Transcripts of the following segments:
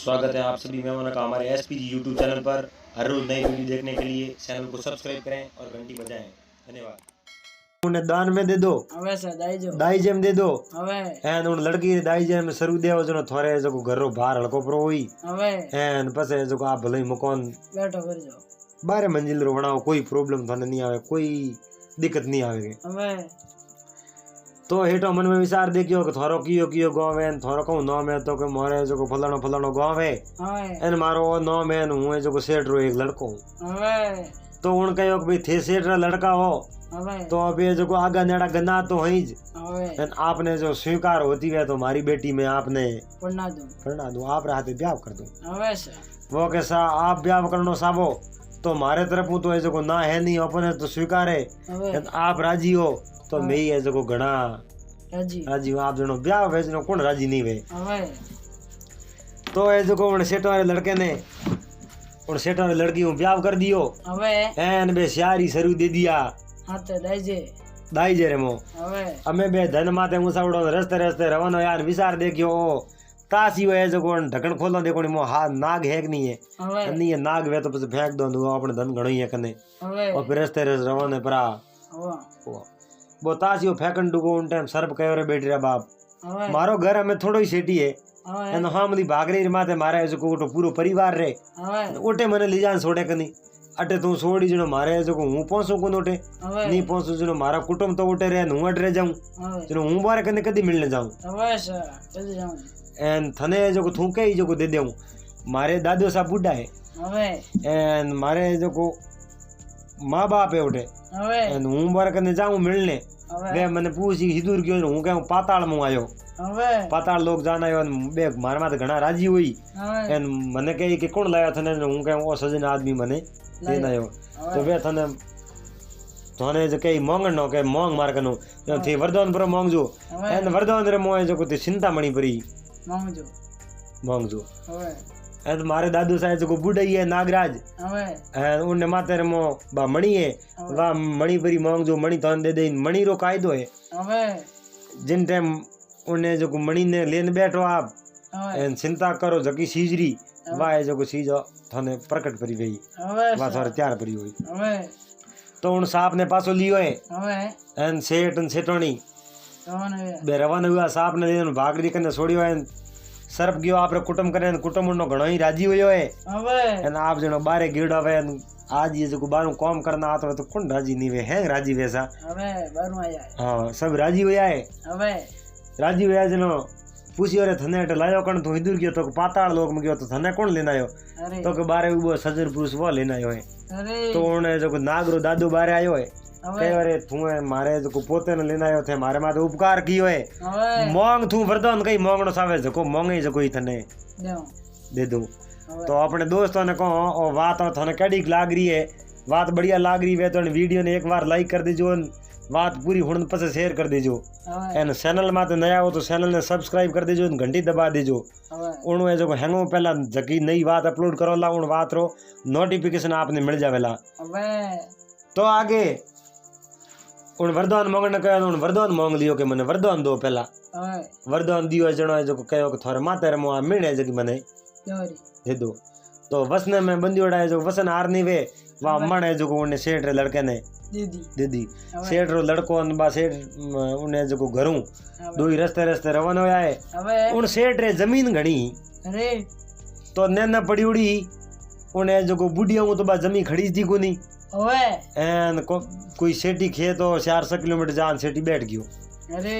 स्वागत है आप सभी मेहमानों का हमारे एसपीजी यूट्यूब चैनल पर। हर रोज नई वीडियो देखने के लिए चैनल को सब्सक्राइब करें और घंटी बजाएं। धन्यवाद। उन्हें दान में दे दो, હવે સર દાઈજો दाई जेम दे दो। હવે एन उन लड़की दाई जेम सरू देव जो थोड़े जो घरो बाहर हड़को प्रो हुई હવે एन पसे जो आप भले मकान બેઠો કરજો 12 मंजिल रो बनाओ, कोई प्रॉब्लम थाने नहीं आवे, कोई दिक्कत नहीं आवे। હવે तो हेठो मन में विचार देखियो कि थोरो कियो गाँव है, थोरो कहूँ नाम है तो के मोरे जो फलानो फलानो गाँव है હવે एन मारो नाम है हूँ जो सेठ रो एक लड़को हूँ। હવે तो उन कहो कि भाई थे सेठ रा लड़का हो હવે तो अब ये जो आगा नेड़ा गन्ना तो है હવે एन आपने जो स्वीकार होती है तो हमारी बेटी में आपने પન્ના દો करना दूं, आप राहते ब्याह कर दूं। હવે સર वो कैसा आप ब्याह करनो साबो तो हमारे तरफ हूँ तो ये जो ना है नहीं अपने तो स्वीकार है હવે एन आप राजी हो तो मैं ये जो घना રાજી राजी हूँ। आप जनो ब्याह भेजनो कौन राजी नहीं वे। હવે तो ये जो उन सेठ वाले लड़के ने उन सेठ वाली लड़की हूँ ब्याह कर दियो હવે एन बे श्यारी सरू दे दिया હાથે દાઈજે दाई जे रे मो હવે अमे बे धन माते मुसावड़ो रस्ते रस्ते रवानो यार विचार देखियो तासी वे जो कोन ढक्कन खोलो देखो मो हाथ नाग है कि नहीं है, હવે नहीं है नाग वे तो फेंक दो अपने धन घणो ही है कने હવે और फिर रस्ते रस्ते रवाने परा હવે वो तासी फेंकन डुगो उन टाइम सर्प कयो रे बेटी रे बाप હવે मारो घर हमें थोड़ो ही सेटी है હવે एन हामदी भागरी माते मारे जो को पूरो परिवार रे હવે ओटे मने ले जान छोड़े कनी अटे तू छोड़ी जनो मारे जो हूँ पहुंचू को ओटे હવે नहीं पहुंचू जनो मारा कुटुंब तो ओटे रे हूँ अटे रह जाऊं હવે जनो हूँ बारे कने कदी मिलने जाऊं હવે સર જલ્દી જાઉં एन थने जो थू कई जो दे देऊं। मारे दादो सा बुढ़ा है હવે एन मारे जो को माँ बाप है उठे હવે एन हूँ बारे कने जाऊं मिलने હવે वे मैंने पूछी हिदूर क्यों हूँ कहूँ पाताल में आयो હવે पाताल लोग जाना है बे मारे माते घना राजी हुई હવે एन मने कही कि कौन लाया थने हूँ कहूँ ओ सजन आदमी मने देना आयो तो वे थने थने जो कई मांगन नो के मांग मार कनो थी वरदान पर मांग जो एन वरदान रे मोए जो को चिंता मणि परी માંગજો मांग जो હવે एन मारे दादू साहब जो बुढ़ई है नागराज હવે एन उन माते रे मो बा मणि है वा मणि परी मांग जो मणि तन दे दे मणि रो कायदो है હવે जिन टाइम उन्हें जो मणि ने लेन बैठो आप હવે एन चिंता करो जकी सीजरी वा है जो चीज थाने प्रकट परी गई હવે वा थारे तैयार परी हुई હવે तो उन साहब ने पासो लियो है હવે एन सेठ एन सेठोनी રવાના बे रवाना हुआ साहब ने लेन भागरी कने छोड़ियो है सर्प गयो आपरे कुटुंब करे कुटुंब उनो घणो ही राजी होयो है હવે एन आप जनो बारे गिड़ा वे आज ये जो बारू काम करना आता है तो कौन राजी नहीं वे है राजी वैसा હવે બારું આયા हाँ सब राजी हुआ है હવે राजी हुआ जनो पूछियो रे थने अटे लायो कण तू हिदूर गयो तो पाताल लोक में गयो तो थने कौन लेना आयो અરે तो के बारे वो सजर पुरुष वो लेना आयो है અરે तो उन्हें जो नागरो दादू बारे आयो है હવે कहे अरे तू मारे जो पोते ने लेना आयो थे मारे माथे उपकार कियो है હવે मांग तू वरदान कई मांगनो सावे जको मांगे जको ही थने દેઉં दे दो। હવે तो अपने दोस्तों ने कहो ओ बात थाने कड़ी लाग रही है, बात बढ़िया लाग रही है तो वीडियो ने एक बार लाइक कर दीजो, बात पूरी हुण पसे शेयर कर दीजो। હવે एन चैनल में तो नया हो तो चैनल ने सब्सक्राइब कर दीजो, घंटी दबा दीजो। હવે उन जो हैंगो पहला जकी नई बात अपलोड करो ला उन बात रो नोटिफिकेशन आपने मिल जावेला। હવે तो आगे उन वरदान मांगने कहो उन वरदान मांग लियो कि मने वरदान दो पहला હવે वरदान दियो जनो जो कहो कि थोड़े माते रे मुआ मिले जकी मने દોરી दे दो। तो वसने में बंदियोड़ा है जो वसन हार नहीं वे वह अम्मण है जो उन्हें सेठ रे लड़के ने દીદી दीदी હવે सेठ रो लड़को बा सेठ उन्हें जो घरों હવે दो ही रस्ते रस्ते रवाना होया है હવે उन सेठ रे जमीन घणी અરે तो नैना पड़ी उड़ी उन्हें जो बुढ़िया हूँ तो बा जमीन खड़ी थी कोनी હવે एन कोई सेठी खेत हो 400 किलोमीटर जान सेठी बैठ गयो અરે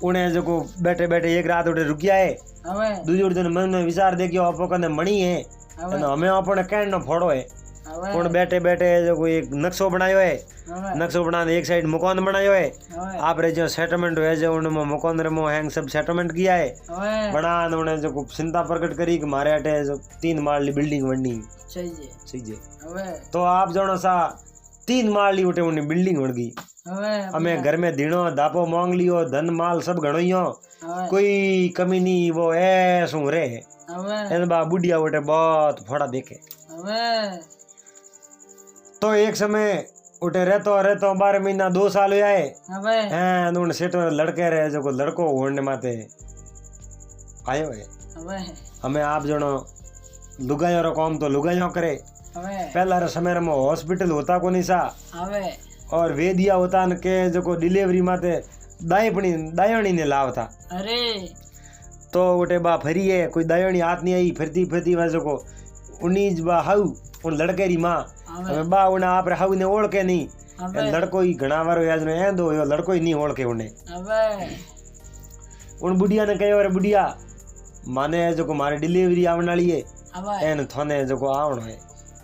उन्हें जो बैठे बैठे एक रात उठे रुकिया है હવે दूसरे दिन मन में विचार देखियो आपो कने मणि है હવે हमें अपने कहने फोड़ो है હવે उन बैठे बैठे जो कोई एक नक्शो बनायो है હવે नक्शो बनाने एक साइड मकान बनायो है હવે आप रे जो सेटलमेंट हुए जो उनमें मकान रे मो हैंग सब सेटलमेंट किया है હવે बना उन्हें जो चिंता प्रकट करी कि मारे अटे जो 3 माली बिल्डिंग बननी થઈ જાય सही है। હવે तो आप जानो सा 3 माली उठे उन्हें बिल्डिंग बन गई। હવે हमें घर में धीणो दापो मांग लियो धन माल सब घणो ही हो હવે कोई कमी नहीं वो ऐसू रे હવે एन बा बुढ़िया उठे बहुत फोड़ा देखे। હવે तो एक समय उठे रहतो रहतो 12 महीना 2 साल हुआ है હવે हैं उन सेठो लड़के रहे जो लड़को होने माते आयो है હવે અમે આપ જણો લુગાયો रो काम तो लुगायो करे હવે पहला रे समय में हॉस्पिटल होता कोनी सा હવે और वेदिया होता न के जो डिलीवरी माते दायणी ने लावता અરે तो गोटे बा फरिए कोई दायणी हाथ नहीं आई फिरती फिरती वह जो उन्नीस बा हाउ उन लड़के री माँ હવે बा उन्हें आप रे हाउ ने ओळखे नहीं હવે लड़को ही घना वारो याद ने एंदो यो लड़को ही नहीं ओळखे उन्हें હવે उन बुढ़िया ने कहो रे बुढ़िया माने जो मारे डिलीवरी आवने वाली है હવે एन थोने जो आवनो है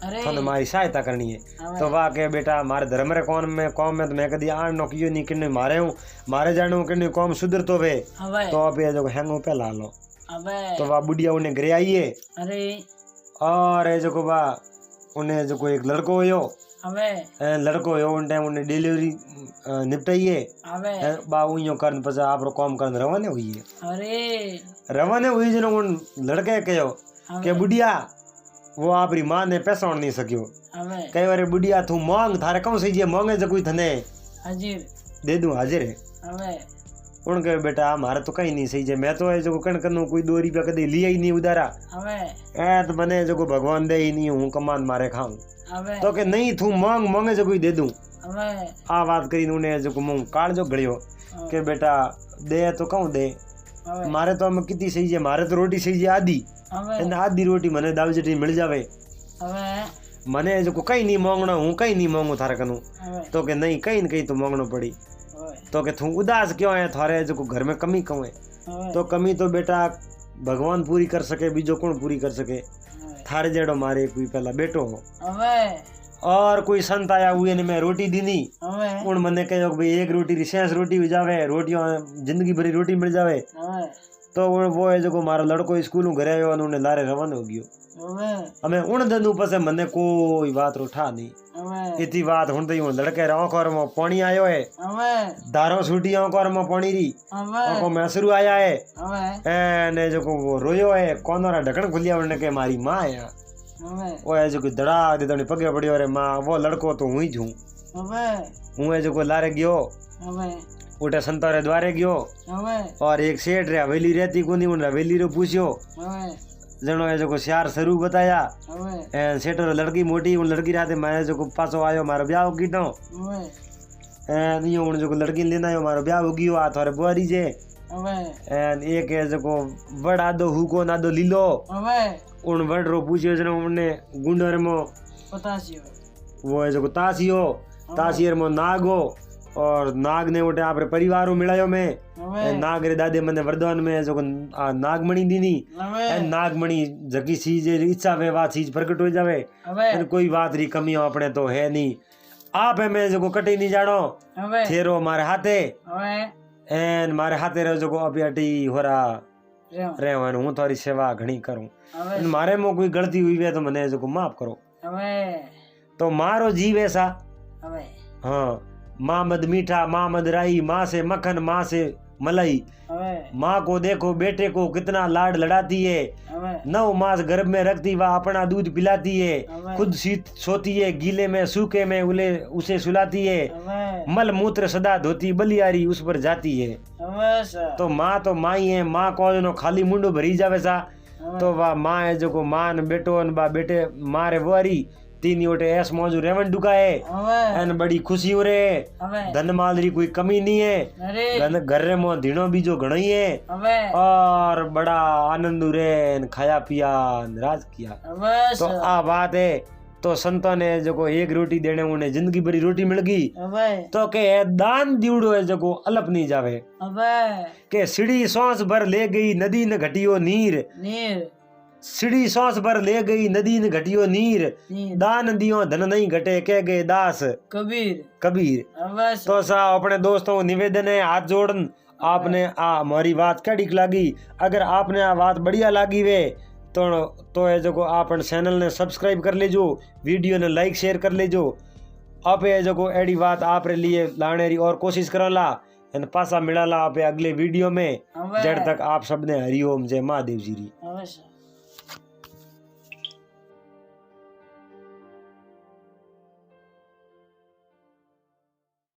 અરે थोने मारी सहायता करनी है तो वाह के बेटा मारे धर्म रे कौम में तो मैं कदी आन नो कियो नहीं किन्ने मारे हूं मारे जानो किन्ने कौम सुधर तो वे હવે तो अब ये जो हैंगो पे ला लो હવે तो वाह बुढ़िया उन्हें घरे आई है અરે और ये जो बा उन्हें जो एक लड़को होयो હવે लड़को होयो उन टाइम उन्हें डिलीवरी निपटाई है હવે बा उयो करन पछे आपरो काम करन रवाने हुई है અરે रवाने हुई जनो उन लड़के कहो के बुढ़िया वो आपरी माँ ने पहचान नहीं सकियो હવે कई बार बुढ़िया तू मांग थारे कौन सही जे मांगे जो कोई थने હાજર दे दूं हाजिर है હવે उन कहे बेटा हमारे तो कहीं नहीं सही जे मैं तो है जो कण कनु कोई 2 रुपया कदी लिया ही नहीं उधारा હવે ए तो बने जो भगवान दे ही नहीं हूं कमान मारे खाऊं હવે तो के नहीं तू मांग मांगे जो कोई दे दूं હવે आ बात करी उन्हें जो मुंह काल जो गड़ियो के बेटा दे तो कहूं दे હવે मारे तो हम कितनी सही जे मारे तो रोटी सही जे आधी હવે एन आधी रोटी मने दाल जटी मिल जावे હવે मने जो कहीं नहीं मांगना हूं कहीं नहीं मांगू थारे कनु હવે तो के नहीं कहीं न कहीं तो मांगनो पड़ी હવે तो के तू उदास क्यों है थारे जो घर में कमी क्यों है હવે तो कमी तो बेटा भगवान पूरी कर सके बीजो कौन पूरी कर सके હવે थारे जेड़ो मारे कोई पहला बेटो हो હવે और कोई संत आया हुए ने मैं रोटी दीनी હવે उन मने कहो भाई एक रोटी रिसेंस रोटी भी जावे रोटियों जिंदगी भरी रोटी मिल जावे હવે तो वो है जो मारो लड़को स्कूल घरे आयो और उन्हें लारे रवाना हो गयो હવે हमें उन दिन पसे मने कोई बात उठा नहीं હવે इतनी बात हुन तो लड़के आंखों में पानी आयो है હવે दारों छूटी आंखों में पानी री હવે आंखों में असरू आया है હવે ने जो वो रोयो है कोनोरा ढक्कन खुलिया उन्हें के मारी माँ है હવે वो है जो धड़ा दे तो पगे पड़ियो रे माँ वो लड़को तो हुई जूं હવે हूँ है जो लारे गयो હવે उठे संतोरे द्वारे गयो હવે और एक सेठ रे हवेली रहती कोनी उन हवेली रो पूछ्यो હવે जनो है जो श्यार सरू बताया હવે ए सेठ रो लड़की मोटी उन लड़की राते मैं जो पासो आयो मारो ब्याह कीटो હવે ए नियो उन जो लड़की लेना आयो मारो ब्याह गयो आ थारे बुआरी जे હવે एन एक है जो वड़ आदो हुको नादो लीलो હવે उन वड़ रो पूछ्यो जनो उन्ने गुंडर मो પોતાસ્યો वो है जो तासियो तासियर मो नागो और नाग ने उठे आपरे परिवारों मिलायो में હવે नाग रे दादे मने वरदान में जो नागमणि दीनी હવે नागमणि जकी चीज इच्छा वे वा चीज प्रकट हो जावे હવે कोई बात री कमी अपने तो है नहीं आप है मैं जो कटी नहीं जानो હવે थेरो मारे हाथे હવે एन मारे हाथे रे जो अभी अटी होरा રેવ रेवन हूं थारी सेवा घणी करूं હવે मारे में कोई गलती हुई है तो मने जो माफ करो હવે तो मारो जीव ऐसा હવે हाँ माँ मद मीठा माँ मद राई माँ से मक्खन माँ से मलाई હવે माँ को देखो बेटे को कितना लाड लड़ाती है હવે 9 मास गर्भ में रखती वह अपना दूध पिलाती है હવે खुद सोती है गीले में सूखे में उसे सुलाती है હવે मल मूत्र सदा धोती बलियारी उस पर जाती है હવે સર तो माँ तो माई है माँ को जो खाली मुंडो भरी जावे सा तो वह माँ है जो को माँ न बेटो न बा बेटे मारे वारी तीन ओटे ऐस मौजू रेवन डुका है હવે एन बड़ी खुशी हो रे હવે धन माल री कोई कमी नहीं है અરે घर रे मो धीनो बीजो घणो ही है હવે और बड़ा आनंद रे न खाया पिया न राज किया હવે तो સર आ बात है तो संतों ने जो एक रोटी देने उन्हें जिंदगी भरी रोटी मिल गई હવે तो के दान दीवड़ो है जो अलप नहीं जावे હવે के सीढ़ी सांस भर ले गई नदी न घटियो नीर નીર सीढ़ी सांस भर ले गई नदी न घटियो नीर નીર दान दियो धन नहीं घटे कह गए दास કબીર कबीर હવે સર तो सा अपने दोस्तों को निवेदन है हाथ जोड़न आपने आ हमारी बात क्या ठीक लगी अगर आपने आ बात बढ़िया लगी वे तो है जो आप चैनल ने सब्सक्राइब कर लीजो वीडियो ने लाइक शेयर कर लीजो आप है जो एडी बात आप रे लिए लाने री और कोशिश करला पासा मिला ला आप अगले वीडियो में હવે जड़ तक आप सबने हरिओम जय महादेव जी री।